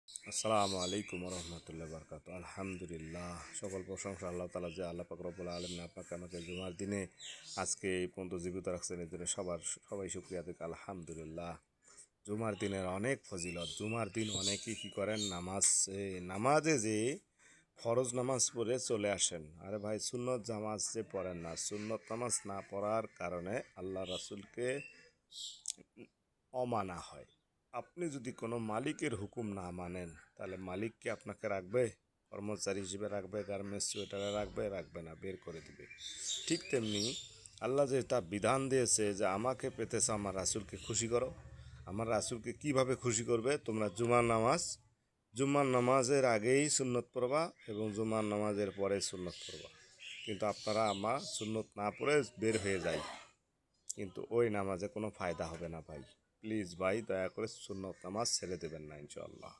আসসালামু আলাইকুম রহমতুল্লাহ বরকাত। আলহামদুলিল্লাহ, সকল প্রশংসা আল্লাহ তালা, যে আল্লাহ পাক রব্বুল আলামিন আপনাকে আমাকে জুমার দিনে আজকে এই পর্যন্ত জীবিত রাখছেন, এই জন্য সবাই শুক্রিয়া দিক আলহামদুলিল্লাহ। জুমার দিনের অনেক ফজিলত। জুমার দিন অনেকেই কী করেন, নামাজে যে ফরজ নামাজ পড়ে চলে আসেন। আরে ভাই, সুন্নত নামাজ যে পড়েন না, সুন্নত নামাজ না পড়ার কারণে আল্লাহ রাসূলকে অমানা হয়। আপনি যদি কোনো মালিকের হুকুম না মানেন, তাহলে মালিক কি আপনাকে রাখবে? কর্মচারী হিসেবে রাখবে? গার্মেন্টস ওয়েটারে রাখবে না, বের করে দিবে। ঠিক তেমনি আল্লাহ যে তা বিধান দিয়েছে যে আমাকে পেতেছে আমার রাসূলকে খুশি করো। আমার রাসূলকে কিভাবে খুশি করবে? তোমরা জুম্মার নামাজের আগেই সুন্নত পড়বা এবং জুম্মার নামাজের পরে সুন্নত পড়বা। কিন্তু আপনারা আমার সুন্নত না পড়ে বের হয়ে যায়, কিন্তু ওই নামাজে কোনো ফায়দা হবে না ভাই। প্লিজ ভাই, দয়া করে সুন্নত নামাজ ছেড়ে দেবেন না ইনশাআল্লাহ।